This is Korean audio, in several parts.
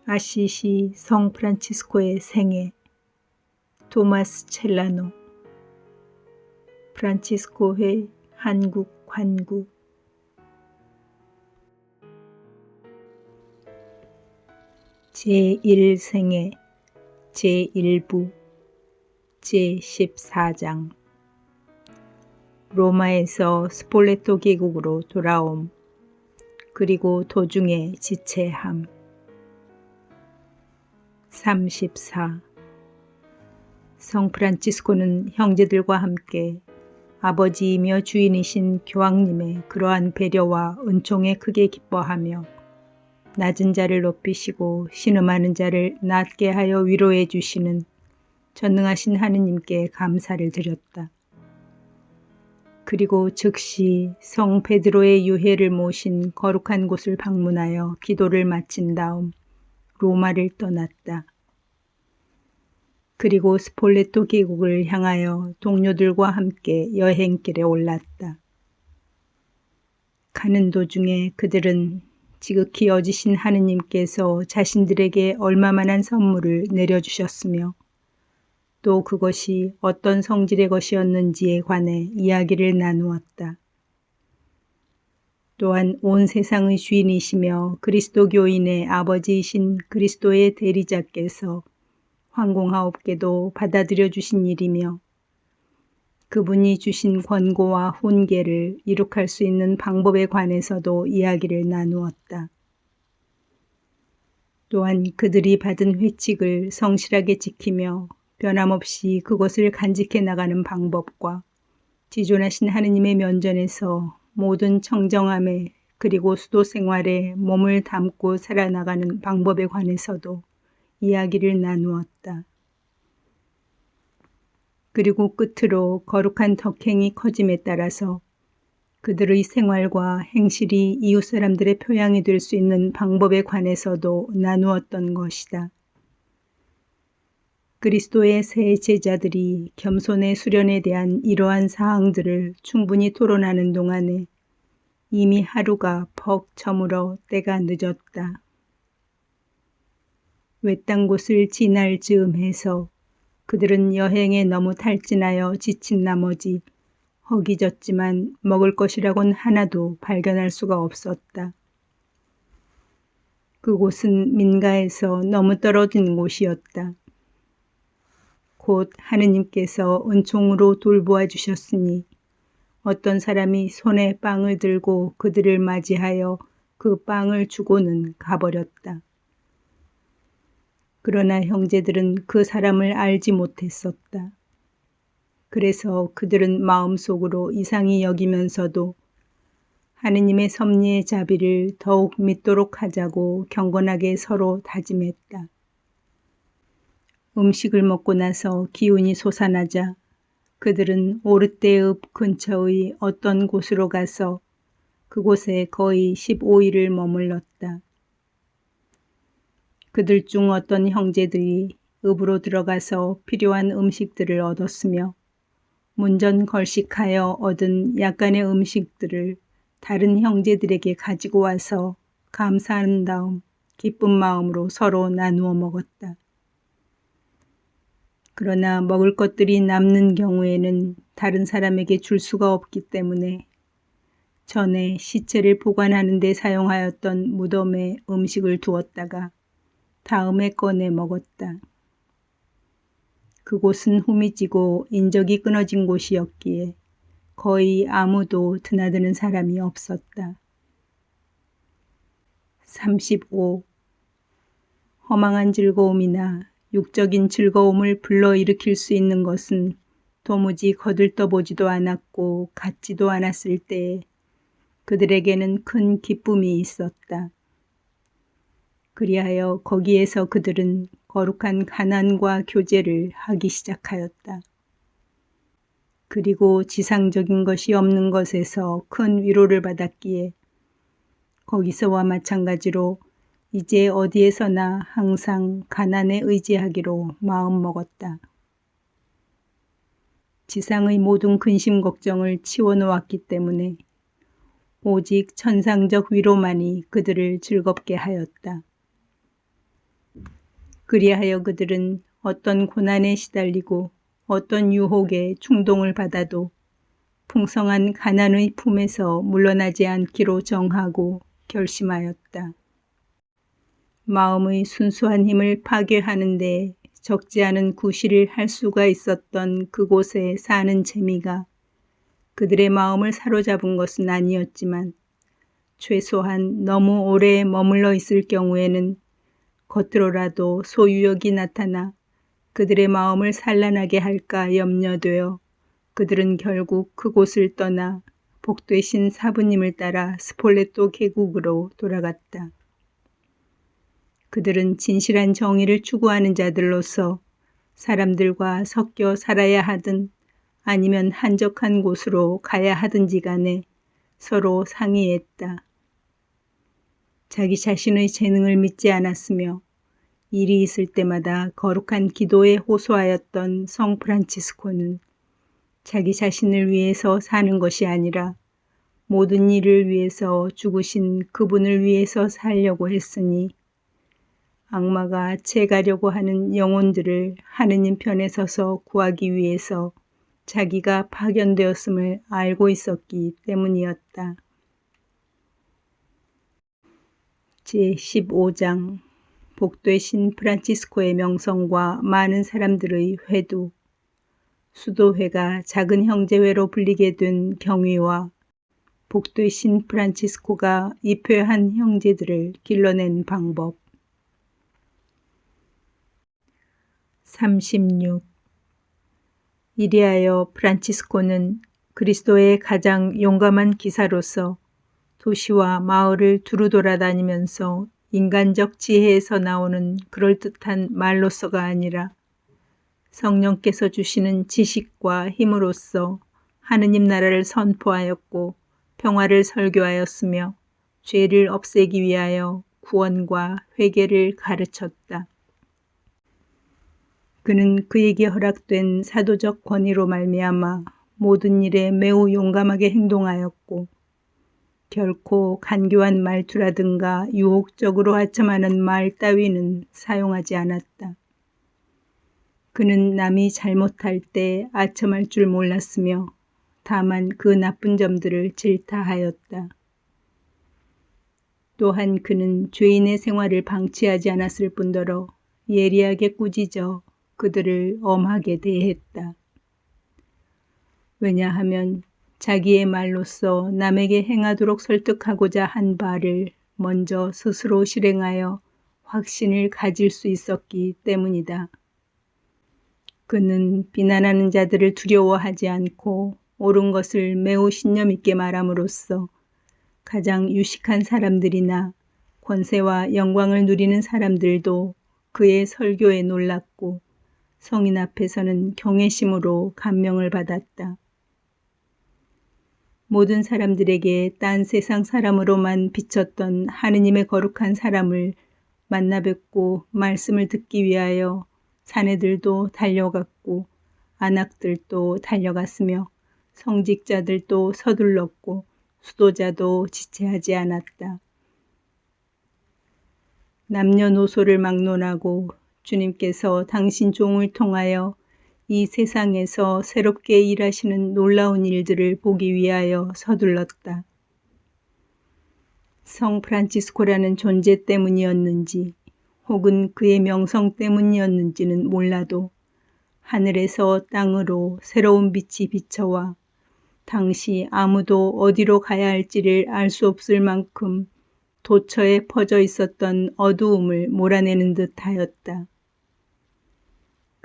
아시시 성 프란치스코의 생애. 토마스 첼라노. 프란치스코회 한국 관구. 제1생애 제1부 제14장. 로마에서 스폴레토 계곡으로 돌아옴. 그리고 도중에 지체함. 34. 성 프란치스코는 형제들과 함께 아버지이며 주인이신 교황님의 그러한 배려와 은총에 크게 기뻐하며 낮은 자를 높이시고 신음하는 자를 낮게 하여 위로해 주시는 전능하신 하느님께 감사를 드렸다. 그리고 즉시 성 베드로의 유해를 모신 거룩한 곳을 방문하여 기도를 마친 다음 로마를 떠났다. 그리고 스폴레토 계곡을 향하여 동료들과 함께 여행길에 올랐다. 가는 도중에 그들은 지극히 여지신 하느님께서 자신들에게 얼마만한 선물을 내려주셨으며 또 그것이 어떤 성질의 것이었는지에 관해 이야기를 나누었다. 또한 온 세상의 주인이시며 그리스도교인의 아버지이신 그리스도의 대리자께서 황공하옵게도 받아들여 주신 일이며 그분이 주신 권고와 훈계를 이룩할 수 있는 방법에 관해서도 이야기를 나누었다. 또한 그들이 받은 회칙을 성실하게 지키며 변함없이 그것을 간직해 나가는 방법과 지존하신 하느님의 면전에서 모든 청정함에 그리고 수도 생활에 몸을 담고 살아나가는 방법에 관해서도 이야기를 나누었다. 그리고 끝으로 거룩한 덕행이 커짐에 따라서 그들의 생활과 행실이 이웃 사람들의 표양이 될 수 있는 방법에 관해서도 나누었던 것이다. 그리스도의 새 제자들이 겸손의 수련에 대한 이러한 사항들을 충분히 토론하는 동안에 이미 하루가 퍽 저물어 때가 늦었다. 외딴 곳을 지날 즈음해서 그들은 여행에 너무 탈진하여 지친 나머지 허기졌지만 먹을 것이라곤 하나도 발견할 수가 없었다. 그곳은 민가에서 너무 떨어진 곳이었다. 곧 하느님께서 은총으로 돌보아 주셨으니 어떤 사람이 손에 빵을 들고 그들을 맞이하여 그 빵을 주고는 가버렸다. 그러나 형제들은 그 사람을 알지 못했었다. 그래서 그들은 마음속으로 이상히 여기면서도 하느님의 섭리의 자비를 더욱 믿도록 하자고 경건하게 서로 다짐했다. 음식을 먹고 나서 기운이 솟아나자 그들은 오르떼읍 근처의 어떤 곳으로 가서 그곳에 거의 15일을 머물렀다. 그들 중 어떤 형제들이 읍으로 들어가서 필요한 음식들을 얻었으며 문전걸식하여 얻은 약간의 음식들을 다른 형제들에게 가지고 와서 감사한 다음 기쁜 마음으로 서로 나누어 먹었다. 그러나 먹을 것들이 남는 경우에는 다른 사람에게 줄 수가 없기 때문에 전에 시체를 보관하는 데 사용하였던 무덤에 음식을 두었다가 다음에 꺼내 먹었다. 그곳은 후미지고 인적이 끊어진 곳이었기에 거의 아무도 드나드는 사람이 없었다. 35. 허망한 즐거움이나 육적인 즐거움을 불러일으킬 수 있는 것은 도무지 거들떠보지도 않았고 같지도 않았을 때에 그들에게는 큰 기쁨이 있었다. 그리하여 거기에서 그들은 거룩한 가난과 교제를 하기 시작하였다. 그리고 지상적인 것이 없는 것에서 큰 위로를 받았기에 거기서와 마찬가지로 이제 어디에서나 항상 가난에 의지하기로 마음먹었다. 지상의 모든 근심 걱정을 치워놓았기 때문에 오직 천상적 위로만이 그들을 즐겁게 하였다. 그리하여 그들은 어떤 고난에 시달리고 어떤 유혹에 충동을 받아도 풍성한 가난의 품에서 물러나지 않기로 정하고 결심하였다. 마음의 순수한 힘을 파괴하는 데 적지 않은 구실을 할 수가 있었던 그곳에 사는 재미가 그들의 마음을 사로잡은 것은 아니었지만 최소한 너무 오래 머물러 있을 경우에는 겉으로라도 소유욕이 나타나 그들의 마음을 산란하게 할까 염려되어 그들은 결국 그곳을 떠나 복되신 사부님을 따라 스폴레토 계곡으로 돌아갔다. 그들은 진실한 정의를 추구하는 자들로서 사람들과 섞여 살아야 하든 아니면 한적한 곳으로 가야 하든지 간에 서로 상의했다. 자기 자신의 재능을 믿지 않았으며 일이 있을 때마다 거룩한 기도에 호소하였던 성 프란치스코는 자기 자신을 위해서 사는 것이 아니라 모든 일을 위해서 죽으신 그분을 위해서 살려고 했으니 악마가 채가려고 하는 영혼들을 하느님 편에 서서 구하기 위해서 자기가 파견되었음을 알고 있었기 때문이었다. 제15장 복되신 프란치스코의 명성과 많은 사람들의 회두, 수도회가 작은 형제회로 불리게 된 경위와 복되신 프란치스코가 입회한 형제들을 길러낸 방법. 36. 이리하여 프란치스코는 그리스도의 가장 용감한 기사로서 도시와 마을을 두루 돌아다니면서 인간적 지혜에서 나오는 그럴듯한 말로서가 아니라 성령께서 주시는 지식과 힘으로써 하느님 나라를 선포하였고 평화를 설교하였으며 죄를 없애기 위하여 구원과 회개를 가르쳤다. 그는 그에게 허락된 사도적 권위로 말미암아 모든 일에 매우 용감하게 행동하였고 결코 간교한 말투라든가 유혹적으로 하첨하는 말 따위는 사용하지 않았다. 그는 남이 잘못할 때 아첨할 줄 몰랐으며 다만 그 나쁜 점들을 질타하였다. 또한 그는 죄인의 생활을 방치하지 않았을 뿐더러 예리하게 꾸짖어 그들을 엄하게 대했다. 왜냐하면 자기의 말로써 남에게 행하도록 설득하고자 한 바를 먼저 스스로 실행하여 확신을 가질 수 있었기 때문이다. 그는 비난하는 자들을 두려워하지 않고 옳은 것을 매우 신념 있게 말함으로써 가장 유식한 사람들이나 권세와 영광을 누리는 사람들도 그의 설교에 놀랐고 성인 앞에서는 경외심으로 감명을 받았다. 모든 사람들에게 딴 세상 사람으로만 비쳤던 하느님의 거룩한 사람을 만나 뵙고 말씀을 듣기 위하여 사내들도 달려갔고 안악들도 달려갔으며 성직자들도 서둘렀고 수도자도 지체하지 않았다. 남녀노소를 막론하고 주님께서 당신 종을 통하여 이 세상에서 새롭게 일하시는 놀라운 일들을 보기 위하여 서둘렀다. 성 프란치스코라는 존재 때문이었는지 혹은 그의 명성 때문이었는지는 몰라도 하늘에서 땅으로 새로운 빛이 비쳐와 당시 아무도 어디로 가야 할지를 알 수 없을 만큼 도처에 퍼져 있었던 어두움을 몰아내는 듯하였다.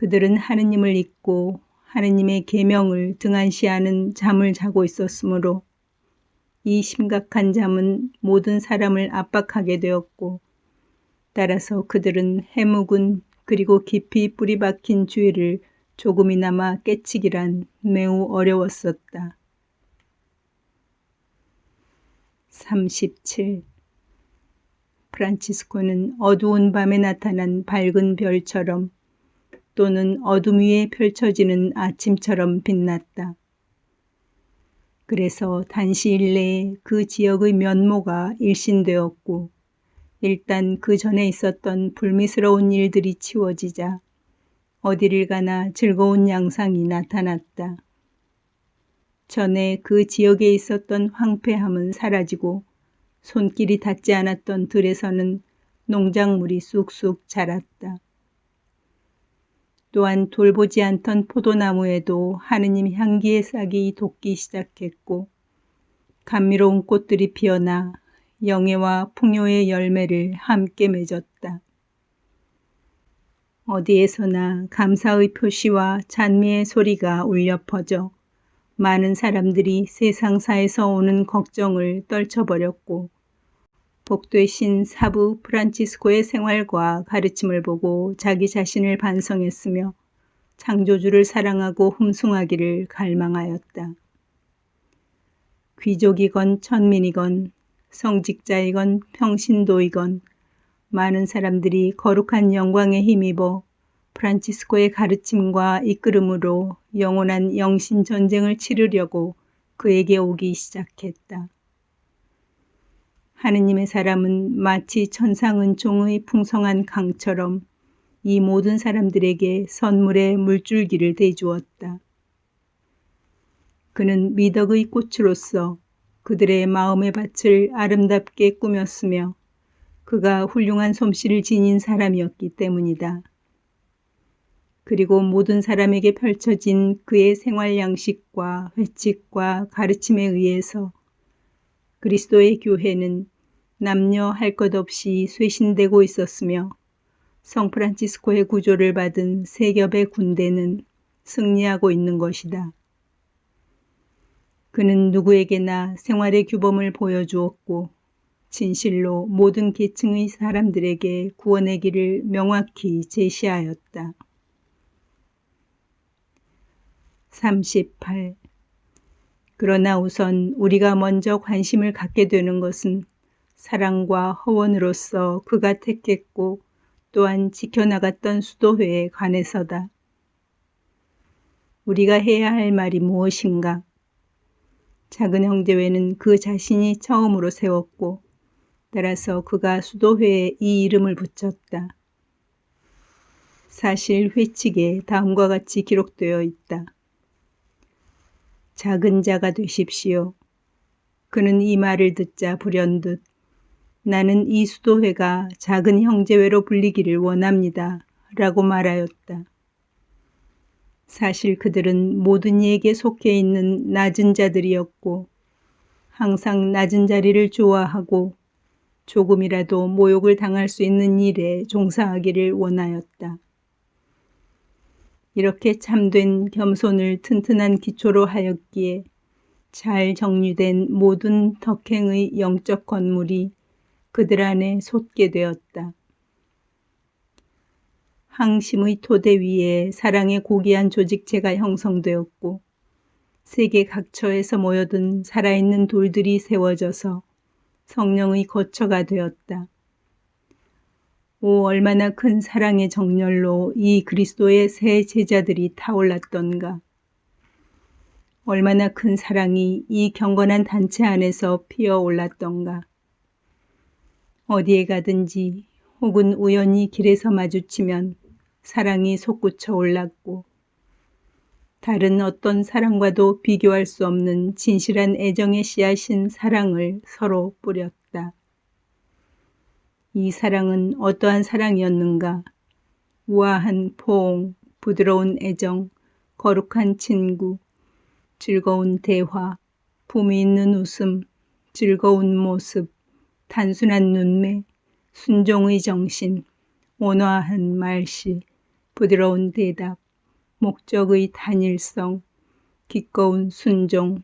그들은 하느님을 잊고 하느님의 계명을 등한시하는 잠을 자고 있었으므로 이 심각한 잠은 모든 사람을 압박하게 되었고 따라서 그들은 해묵은 그리고 깊이 뿌리 박힌 죄를 조금이나마 깨치기란 매우 어려웠었다. 37. 프란치스코는 어두운 밤에 나타난 밝은 별처럼 또는 어둠 위에 펼쳐지는 아침처럼 빛났다. 그래서 단시일 내에 그 지역의 면모가 일신되었고 일단 그 전에 있었던 불미스러운 일들이 치워지자 어디를 가나 즐거운 양상이 나타났다. 전에 그 지역에 있었던 황폐함은 사라지고 손길이 닿지 않았던 들에서는 농작물이 쑥쑥 자랐다. 또한 돌보지 않던 포도나무에도 하느님 향기의 싹이 돋기 시작했고 감미로운 꽃들이 피어나 영예와 풍요의 열매를 함께 맺었다. 어디에서나 감사의 표시와 찬미의 소리가 울려 퍼져 많은 사람들이 세상사에서 오는 걱정을 떨쳐버렸고 복되신 사부 프란치스코의 생활과 가르침을 보고 자기 자신을 반성했으며 창조주를 사랑하고 흠숭하기를 갈망하였다. 귀족이건 천민이건 성직자이건 평신도이건 많은 사람들이 거룩한 영광에 힘입어 프란치스코의 가르침과 이끌음으로 영원한 영신 전쟁을 치르려고 그에게 오기 시작했다. 하느님의 사람은 마치 천상은총의 풍성한 강처럼 이 모든 사람들에게 선물의 물줄기를 대주었다. 그는 미덕의 꽃으로서 그들의 마음의 밭을 아름답게 꾸몄으며 그가 훌륭한 솜씨를 지닌 사람이었기 때문이다. 그리고 모든 사람에게 펼쳐진 그의 생활 양식과 회칙과 가르침에 의해서 그리스도의 교회는 남녀 할 것 없이 쇄신되고 있었으며 성 프란치스코의 구조를 받은 세 겹의 군대는 승리하고 있는 것이다. 그는 누구에게나 생활의 규범을 보여주었고 진실로 모든 계층의 사람들에게 구원의 길을 명확히 제시하였다. 38. 그러나 우선 우리가 먼저 관심을 갖게 되는 것은 사랑과 허원으로서 그가 택했고 또한 지켜나갔던 수도회에 관해서다. 우리가 해야 할 말이 무엇인가? 작은 형제회는 그 자신이 처음으로 세웠고 따라서 그가 수도회에 이 이름을 붙였다. 사실 회칙에 다음과 같이 기록되어 있다. 작은 자가 되십시오. 그는 이 말을 듣자 불현듯 나는 이 수도회가 작은 형제회로 불리기를 원합니다. 라고 말하였다. 사실 그들은 모든 이에게 속해 있는 낮은 자들이었고 항상 낮은 자리를 좋아하고 조금이라도 모욕을 당할 수 있는 일에 종사하기를 원하였다. 이렇게 참된 겸손을 튼튼한 기초로 하였기에 잘 정리된 모든 덕행의 영적 건물이 그들 안에 솟게 되었다. 항심의 토대 위에 사랑의 고귀한 조직체가 형성되었고 세계 각처에서 모여든 살아있는 돌들이 세워져서 성령의 거처가 되었다. 오, 얼마나 큰 사랑의 정열로 이 그리스도의 새 제자들이 타올랐던가. 얼마나 큰 사랑이 이 경건한 단체 안에서 피어올랐던가. 어디에 가든지 혹은 우연히 길에서 마주치면 사랑이 솟구쳐 올랐고 다른 어떤 사랑과도 비교할 수 없는 진실한 애정의 씨앗인 사랑을 서로 뿌렸다. 이 사랑은 어떠한 사랑이었는가? 우아한 포옹, 부드러운 애정, 거룩한 친구, 즐거운 대화, 품위 있는 웃음, 즐거운 모습, 단순한 눈매, 순종의 정신, 온화한 말씨, 부드러운 대답, 목적의 단일성, 기꺼운 순종,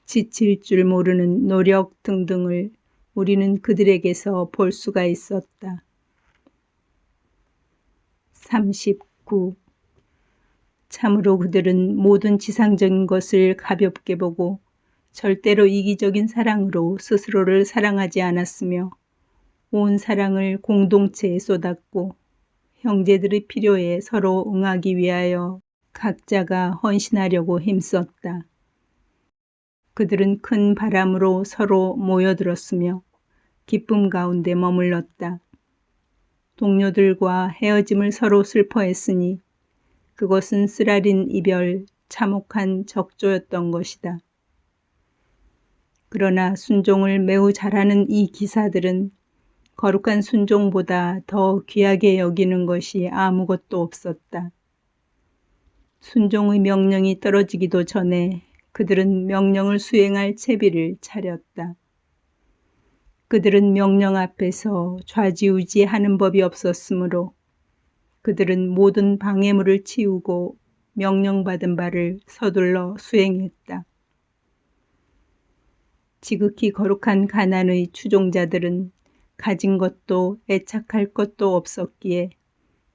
지칠 줄 모르는 노력 등등을 우리는 그들에게서 볼 수가 있었다. 39. 참으로 그들은 모든 지상적인 것을 가볍게 보고 절대로 이기적인 사랑으로 스스로를 사랑하지 않았으며 온 사랑을 공동체에 쏟았고 형제들의 필요에 서로 응하기 위하여 각자가 헌신하려고 힘썼다. 그들은 큰 바람으로 서로 모여들었으며 기쁨 가운데 머물렀다. 동료들과 헤어짐을 서로 슬퍼했으니 그것은 쓰라린 이별, 참혹한 적조였던 것이다. 그러나 순종을 매우 잘하는 이 기사들은 거룩한 순종보다 더 귀하게 여기는 것이 아무것도 없었다. 순종의 명령이 떨어지기도 전에 그들은 명령을 수행할 채비를 차렸다. 그들은 명령 앞에서 좌지우지하는 법이 없었으므로 그들은 모든 방해물을 치우고 명령받은 바를 서둘러 수행했다. 지극히 거룩한 가나안의 추종자들은 가진 것도 애착할 것도 없었기에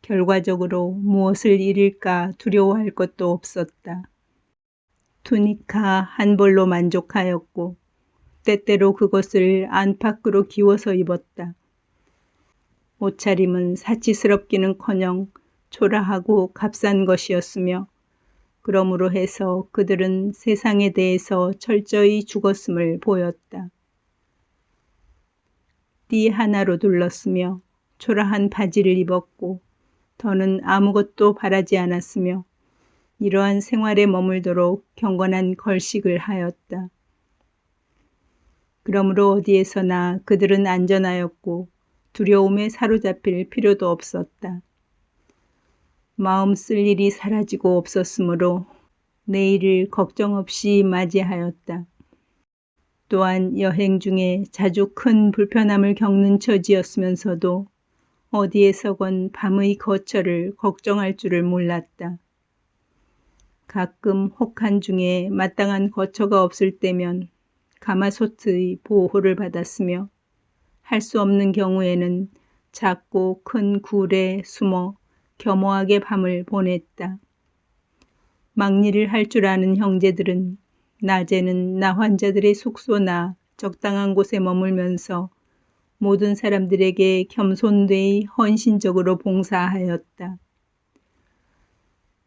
결과적으로 무엇을 잃을까 두려워할 것도 없었다. 투니카 한 벌로 만족하였고 때때로 그것을 안팎으로 기워서 입었다. 옷차림은 사치스럽기는커녕 초라하고 값싼 것이었으며 그러므로 해서 그들은 세상에 대해서 철저히 죽었음을 보였다. 띠 하나로 둘렀으며 초라한 바지를 입었고 더는 아무것도 바라지 않았으며 이러한 생활에 머물도록 경건한 걸식을 하였다. 그러므로 어디에서나 그들은 안전하였고 두려움에 사로잡힐 필요도 없었다. 마음 쓸 일이 사라지고 없었으므로 내일을 걱정 없이 맞이하였다. 또한 여행 중에 자주 큰 불편함을 겪는 처지였으면서도 어디에서건 밤의 거처를 걱정할 줄을 몰랐다. 가끔 혹한 중에 마땅한 거처가 없을 때면 가마솥의 보호를 받았으며 할 수 없는 경우에는 작고 큰 굴에 숨어 겸허하게 밤을 보냈다. 막일을 할 줄 아는 형제들은 낮에는 나 환자들의 숙소나 적당한 곳에 머물면서 모든 사람들에게 겸손되이 헌신적으로 봉사하였다.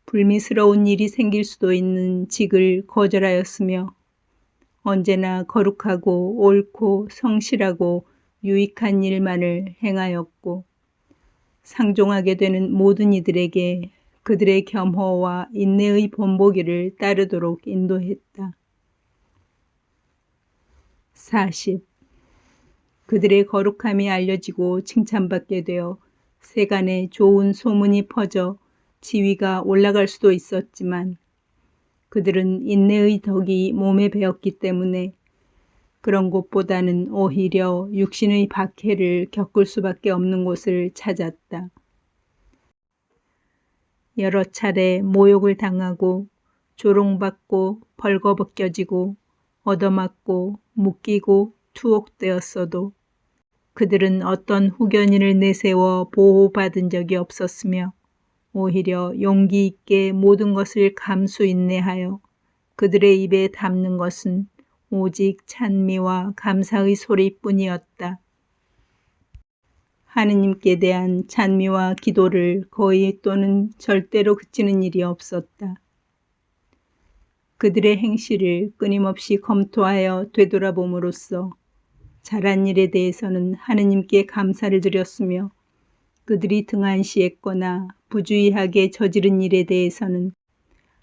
불미스러운 일이 생길 수도 있는 직을 거절하였으며 언제나 거룩하고 옳고 성실하고 유익한 일만을 행하였고 상종하게 되는 모든 이들에게 그들의 겸허와 인내의 본보기를 따르도록 인도했다. 40. 그들의 거룩함이 알려지고 칭찬받게 되어 세간에 좋은 소문이 퍼져 지위가 올라갈 수도 있었지만 그들은 인내의 덕이 몸에 배었기 때문에 그런 곳보다는 오히려 육신의 박해를 겪을 수밖에 없는 곳을 찾았다. 여러 차례 모욕을 당하고 조롱받고 벌거벗겨지고 얻어맞고 묶이고 투옥되었어도 그들은 어떤 후견인을 내세워 보호받은 적이 없었으며 오히려 용기 있게 모든 것을 감수 인내하여 그들의 입에 담는 것은 오직 찬미와 감사의 소리뿐이었다. 하느님께 대한 찬미와 기도를 거의 또는 절대로 그치는 일이 없었다. 그들의 행실을 끊임없이 검토하여 되돌아봄으로써 잘한 일에 대해서는 하느님께 감사를 드렸으며 그들이 등한시했거나 부주의하게 저지른 일에 대해서는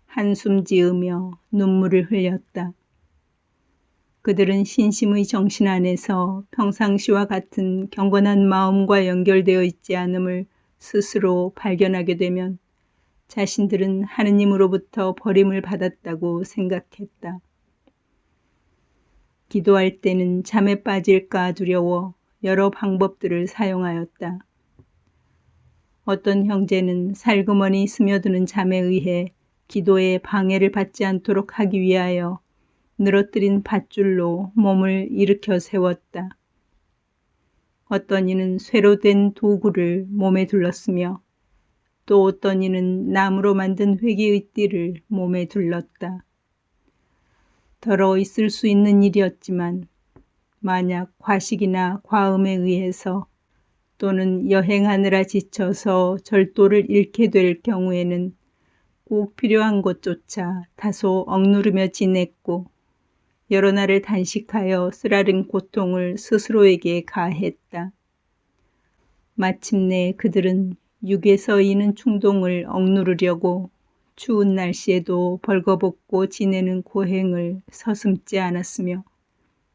한숨 지으며 눈물을 흘렸다. 그들은 신심의 정신 안에서 평상시와 같은 경건한 마음과 연결되어 있지 않음을 스스로 발견하게 되면 자신들은 하느님으로부터 버림을 받았다고 생각했다. 기도할 때는 잠에 빠질까 두려워 여러 방법들을 사용하였다. 어떤 형제는 살그머니 스며드는 잠에 의해 기도에 방해를 받지 않도록 하기 위하여 늘어뜨린 밧줄로 몸을 일으켜 세웠다. 어떤 이는 쇠로 된 도구를 몸에 둘렀으며 또 어떤 이는 나무로 만든 회개의 띠를 몸에 둘렀다. 더러 있을 수 있는 일이었지만 만약 과식이나 과음에 의해서 또는 여행하느라 지쳐서 절도를 잃게 될 경우에는 꼭 필요한 것조차 다소 억누르며 지냈고 여러 날을 단식하여 쓰라린 고통을 스스로에게 가했다. 마침내 그들은 육에서 이는 충동을 억누르려고 추운 날씨에도 벌거벗고 지내는 고행을 서슴지 않았으며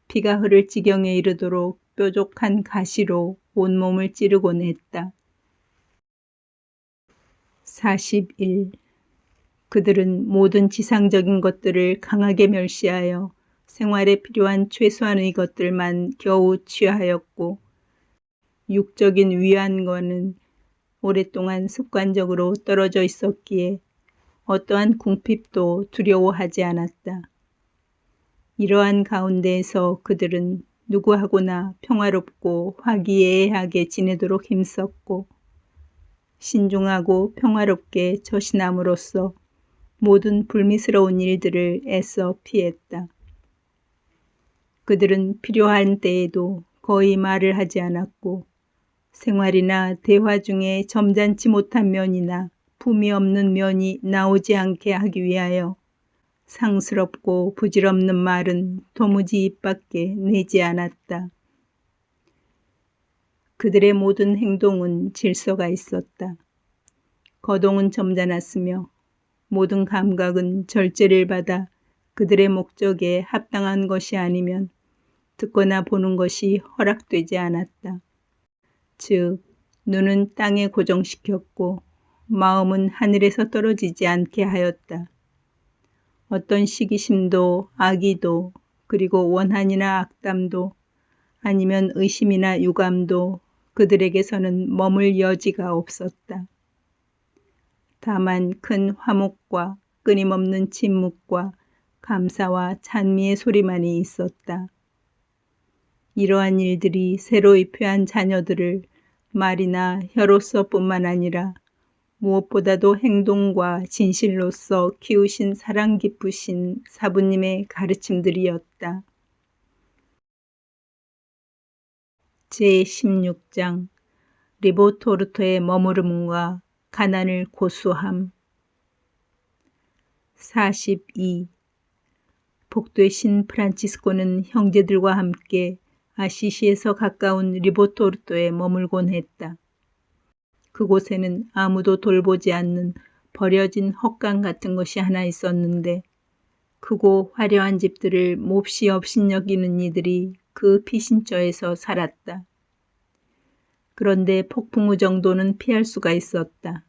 피가 흐를 지경에 이르도록 뾰족한 가시로 온몸을 찌르곤 했다. 41. 그들은 모든 지상적인 것들을 강하게 멸시하여 생활에 필요한 최소한의 것들만 겨우 취하였고 육적인 위안과는 오랫동안 습관적으로 떨어져 있었기에 어떠한 궁핍도 두려워하지 않았다. 이러한 가운데에서 그들은 누구하고나 평화롭고 화기애애하게 지내도록 힘썼고 신중하고 평화롭게 처신함으로써 모든 불미스러운 일들을 애써 피했다. 그들은 필요한 때에도 거의 말을 하지 않았고 생활이나 대화 중에 점잖지 못한 면이나 품이 없는 면이 나오지 않게 하기 위하여 상스럽고 부질없는 말은 도무지 입 밖에 내지 않았다. 그들의 모든 행동은 질서가 있었다. 거동은 점잖았으며 모든 감각은 절제를 받아 그들의 목적에 합당한 것이 아니면 듣거나 보는 것이 허락되지 않았다. 즉, 눈은 땅에 고정시켰고 마음은 하늘에서 떨어지지 않게 하였다. 어떤 시기심도 악의도 그리고 원한이나 악담도 아니면 의심이나 유감도 그들에게서는 머물 여지가 없었다. 다만 큰 화목과 끊임없는 침묵과 감사와 찬미의 소리만이 있었다. 이러한 일들이 새로 입회한 자녀들을 말이나 혀로서뿐만 아니라 무엇보다도 행동과 진실로서 키우신 사랑 깊으신 사부님의 가르침들이었다. 제16장 리보토르토의 머무름과 가난을 고수함. 42. 복되신 프란치스코는 형제들과 함께 아시시에서 가까운 리보토르토에 머물곤 했다. 그곳에는 아무도 돌보지 않는 버려진 헛강 같은 것이 하나 있었는데 크고 화려한 집들을 몹시 업신여기는 이들이 그 피신처에서 살았다. 그런데 폭풍우 정도는 피할 수가 있었다.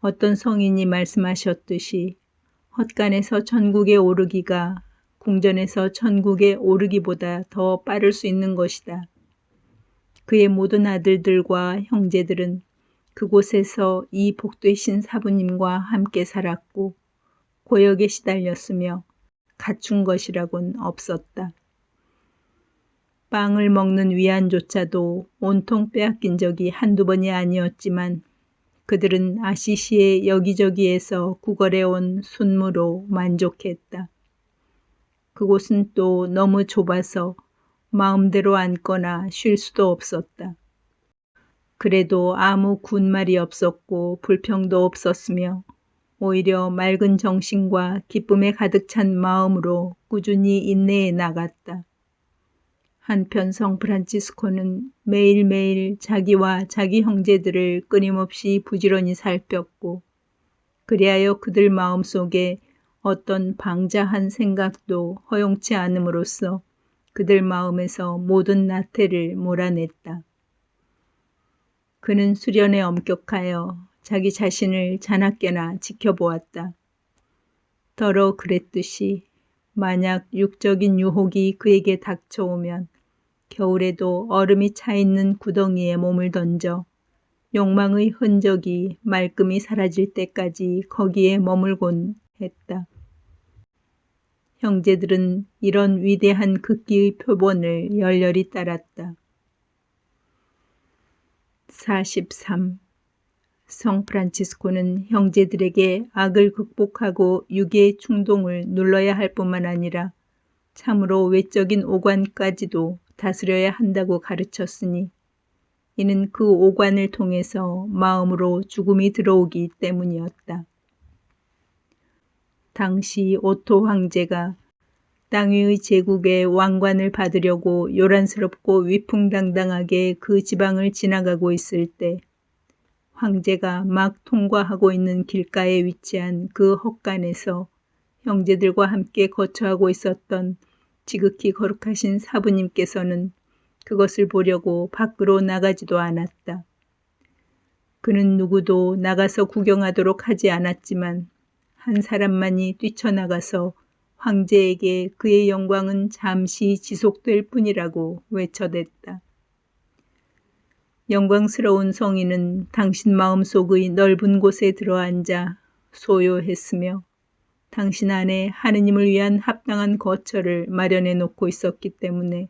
어떤 성인이 말씀하셨듯이 헛간에서 천국에 오르기가 궁전에서 천국에 오르기보다 더 빠를 수 있는 것이다. 그의 모든 아들들과 형제들은 그곳에서 이 복되신 사부님과 함께 살았고 고역에 시달렸으며 갖춘 것이라곤 없었다. 빵을 먹는 위안조차도 온통 빼앗긴 적이 한두 번이 아니었지만 그들은 아시시의 여기저기에서 구걸해온 순무로 만족했다. 그곳은 또 너무 좁아서 마음대로 앉거나 쉴 수도 없었다. 그래도 아무 군말이 없었고 불평도 없었으며 오히려 맑은 정신과 기쁨에 가득 찬 마음으로 꾸준히 인내해 나갔다. 한편 성 프란치스코는 매일매일 자기와 자기 형제들을 끊임없이 부지런히 살폈고 그리하여 그들 마음속에 어떤 방자한 생각도 허용치 않음으로써 그들 마음에서 모든 나태를 몰아냈다. 그는 수련에 엄격하여 자기 자신을 자나깨나 지켜보았다. 더러 그랬듯이 만약 육적인 유혹이 그에게 닥쳐오면 겨울에도 얼음이 차있는 구덩이에 몸을 던져 욕망의 흔적이 말끔히 사라질 때까지 거기에 머물곤 했다. 형제들은 이런 위대한 극기의 표본을 열렬히 따랐다. 43. 성 프란치스코는 형제들에게 악을 극복하고 육의 충동을 눌러야 할 뿐만 아니라 참으로 외적인 오관까지도 다스려야 한다고 가르쳤으니 이는 그 오관을 통해서 마음으로 죽음이 들어오기 때문이었다. 당시 오토 황제가 땅 위의 제국의 왕관을 받으려고 요란스럽고 위풍당당하게 그 지방을 지나가고 있을 때 황제가 막 통과하고 있는 길가에 위치한 그 헛간에서 형제들과 함께 거처하고 있었던 지극히 거룩하신 사부님께서는 그것을 보려고 밖으로 나가지도 않았다. 그는 누구도 나가서 구경하도록 하지 않았지만 한 사람만이 뛰쳐나가서 황제에게 그의 영광은 잠시 지속될 뿐이라고 외쳐댔다. 영광스러운 성인은 당신 마음속의 넓은 곳에 들어앉아 소요했으며 당신 안에 하느님을 위한 합당한 거처를 마련해 놓고 있었기 때문에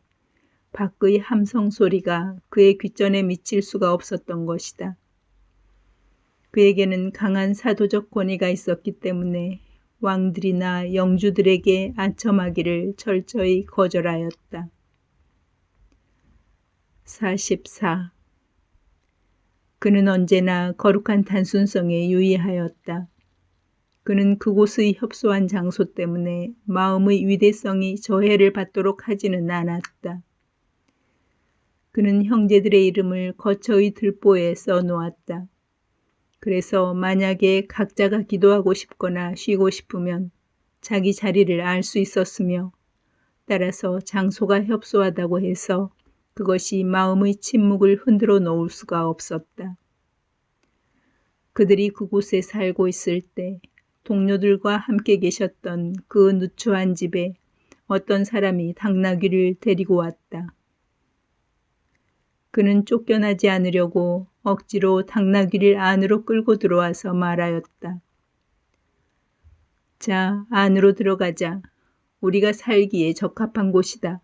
밖의 함성 소리가 그의 귓전에 미칠 수가 없었던 것이다. 그에게는 강한 사도적 권위가 있었기 때문에 왕들이나 영주들에게 아첨하기를 철저히 거절하였다. 44. 그는 언제나 거룩한 단순성에 유의하였다. 그는 그곳의 협소한 장소 때문에 마음의 위대성이 저해를 받도록 하지는 않았다. 그는 형제들의 이름을 거처의 들보에 써놓았다. 그래서 만약에 각자가 기도하고 싶거나 쉬고 싶으면 자기 자리를 알 수 있었으며 따라서 장소가 협소하다고 해서 그것이 마음의 침묵을 흔들어 놓을 수가 없었다. 그들이 그곳에 살고 있을 때 동료들과 함께 계셨던 그 누추한 집에 어떤 사람이 당나귀를 데리고 왔다. 그는 쫓겨나지 않으려고 억지로 당나귀를 안으로 끌고 들어와서 말하였다. 자, 안으로 들어가자. 우리가 살기에 적합한 곳이다.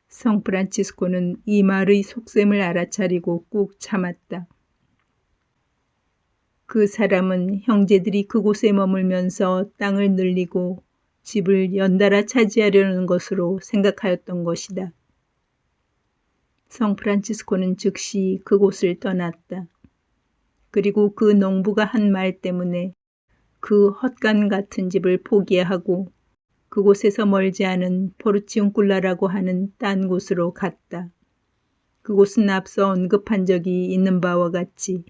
성 프란치스코는 이 말의 속셈을 알아차리고 꾹 참았다. 그 사람은 형제들이 그곳에 머물면서 땅을 늘리고 집을 연달아 차지하려는 것으로 생각하였던 것이다. 성 프란치스코는 즉시 그곳을 떠났다. 그리고 그 농부가 한 말 때문에 그 헛간 같은 집을 포기하고 그곳에서 멀지 않은 포르치움꿀라라고 하는 딴 곳으로 갔다. 그곳은 앞서 언급한 적이 있는 바와 같이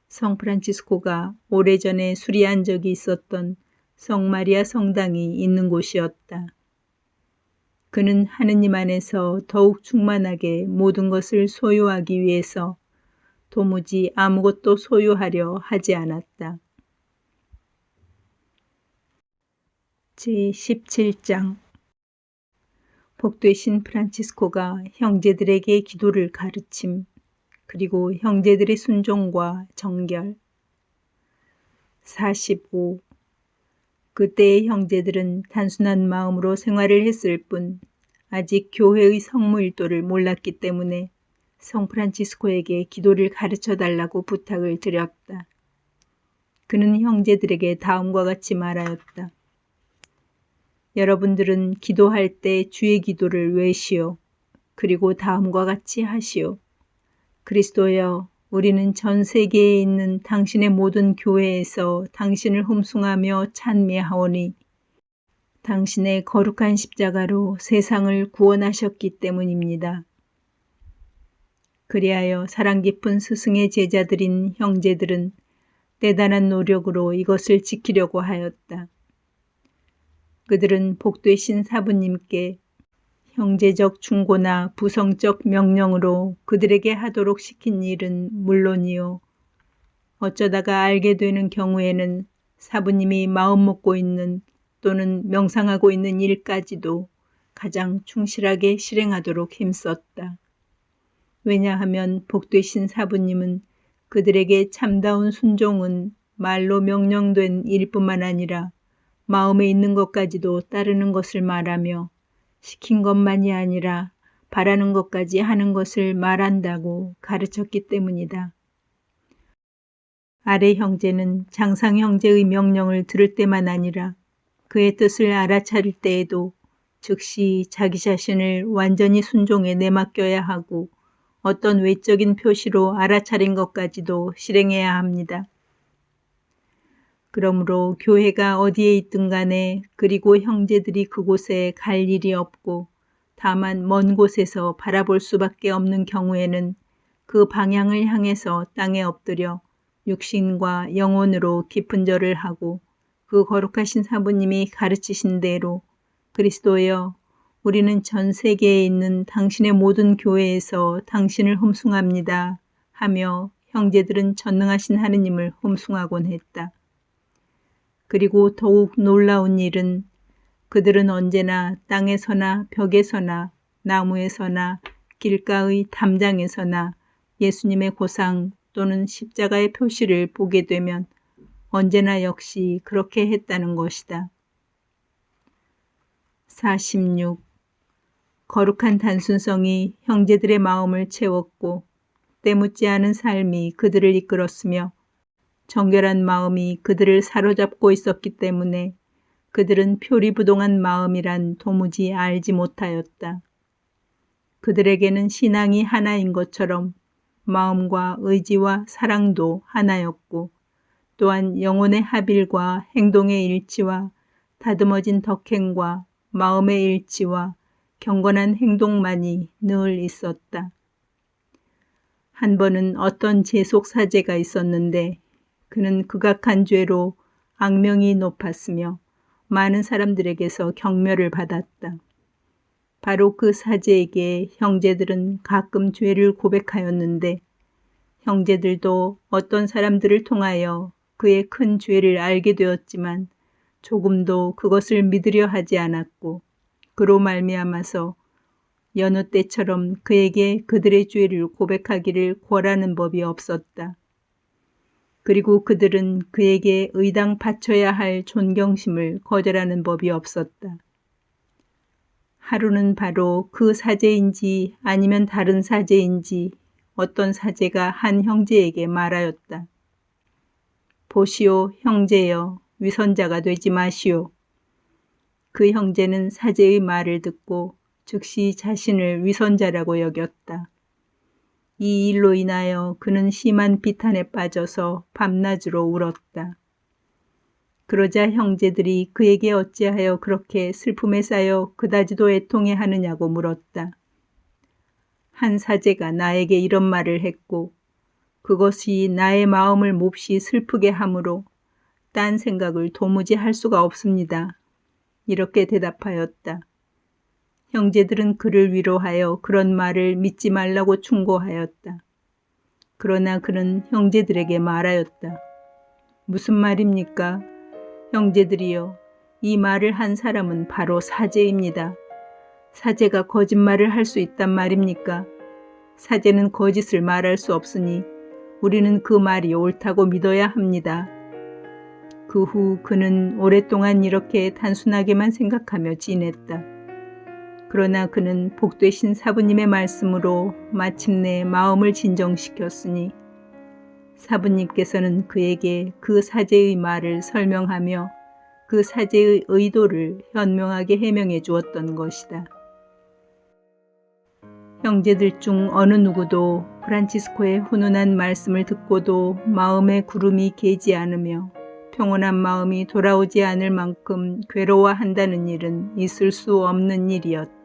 성 프란치스코가 오래전에 수리한 적이 있었던 성 마리아 성당이 있는 곳이었다. 그는 하느님 안에서 더욱 충만하게 모든 것을 소유하기 위해서 도무지 아무것도 소유하려 하지 않았다. 제17장 복되신 프란치스코가 형제들에게 기도를 가르침, 그리고 형제들의 순종과 정결. 45. 그때의 형제들은 단순한 마음으로 생활을 했을 뿐 아직 교회의 성무일도를 몰랐기 때문에 성 프란치스코에게 기도를 가르쳐 달라고 부탁을 드렸다. 그는 형제들에게 다음과 같이 말하였다. 여러분들은 기도할 때 주의 기도를 외시오. 그리고 다음과 같이 하시오. 그리스도여, 우리는 전 세계에 있는 당신의 모든 교회에서 당신을 흠숭하며 찬미하오니 당신의 거룩한 십자가로 세상을 구원하셨기 때문입니다. 그리하여 사랑 깊은 스승의 제자들인 형제들은 대단한 노력으로 이것을 지키려고 하였다. 그들은 복되신 사부님께 형제적 충고나 부성적 명령으로 그들에게 하도록 시킨 일은 물론이요. 어쩌다가 알게 되는 경우에는 사부님이 마음 먹고 있는 또는 명상하고 있는 일까지도 가장 충실하게 실행하도록 힘썼다. 왜냐하면 복되신 사부님은 그들에게 참다운 순종은 말로 명령된 일뿐만 아니라 마음에 있는 것까지도 따르는 것을 말하며 시킨 것만이 아니라 바라는 것까지 하는 것을 말한다고 가르쳤기 때문이다. 아래 형제는 장상 형제의 명령을 들을 때만 아니라 그의 뜻을 알아차릴 때에도 즉시 자기 자신을 완전히 순종에 내맡겨야 하고 어떤 외적인 표시로 알아차린 것까지도 실행해야 합니다. 그러므로 교회가 어디에 있든 간에 그리고 형제들이 그곳에 갈 일이 없고 다만 먼 곳에서 바라볼 수밖에 없는 경우에는 그 방향을 향해서 땅에 엎드려 육신과 영혼으로 깊은 절을 하고 그 거룩하신 사부님이 가르치신 대로 그리스도여 우리는 전 세계에 있는 당신의 모든 교회에서 당신을 흠숭합니다 하며 형제들은 전능하신 하느님을 흠숭하곤 했다. 그리고 더욱 놀라운 일은 그들은 언제나 땅에서나 벽에서나 나무에서나 길가의 담장에서나 예수님의 고상 또는 십자가의 표시를 보게 되면 언제나 역시 그렇게 했다는 것이다. 46. 거룩한 단순성이 형제들의 마음을 채웠고 때묻지 않은 삶이 그들을 이끌었으며 정결한 마음이 그들을 사로잡고 있었기 때문에 그들은 표리부동한 마음이란 도무지 알지 못하였다. 그들에게는 신앙이 하나인 것처럼 마음과 의지와 사랑도 하나였고 또한 영혼의 합일과 행동의 일치와 다듬어진 덕행과 마음의 일치와 경건한 행동만이 늘 있었다. 한 번은 어떤 재속사제가 있었는데 그는 극악한 죄로 악명이 높았으며 많은 사람들에게서 경멸을 받았다. 바로 그 사제에게 형제들은 가끔 죄를 고백하였는데 형제들도 어떤 사람들을 통하여 그의 큰 죄를 알게 되었지만 조금도 그것을 믿으려 하지 않았고 그로 말미암아서 여느 때처럼 그에게 그들의 죄를 고백하기를 권하는 법이 없었다. 그리고 그들은 그에게 의당 바쳐야 할 존경심을 거절하는 법이 없었다. 하루는 바로 그 사제인지 아니면 다른 사제인지 어떤 사제가 한 형제에게 말하였다. 보시오, 형제여, 위선자가 되지 마시오. 그 형제는 사제의 말을 듣고 즉시 자신을 위선자라고 여겼다. 이 일로 인하여 그는 심한 비탄에 빠져서 밤낮으로 울었다. 그러자 형제들이 그에게 어찌하여 그렇게 슬픔에 쌓여 그다지도 애통해 하느냐고 물었다. 한 사제가 나에게 이런 말을 했고 그것이 나의 마음을 몹시 슬프게 하므로 딴 생각을 도무지 할 수가 없습니다. 이렇게 대답하였다. 형제들은 그를 위로하여 그런 말을 믿지 말라고 충고하였다. 그러나 그는 형제들에게 말하였다. 무슨 말입니까? 형제들이여, 이 말을 한 사람은 바로 사제입니다. 사제가 거짓말을 할 수 있단 말입니까? 사제는 거짓을 말할 수 없으니 우리는 그 말이 옳다고 믿어야 합니다. 그 후 그는 오랫동안 이렇게 단순하게만 생각하며 지냈다. 그러나 그는 복되신 사부님의 말씀으로 마침내 마음을 진정시켰으니 사부님께서는 그에게 그 사제의 말을 설명하며 그 사제의 의도를 현명하게 해명해 주었던 것이다. 형제들 중 어느 누구도 프란치스코의 훈훈한 말씀을 듣고도 마음에 구름이 개지 않으며 평온한 마음이 돌아오지 않을 만큼 괴로워한다는 일은 있을 수 없는 일이었다.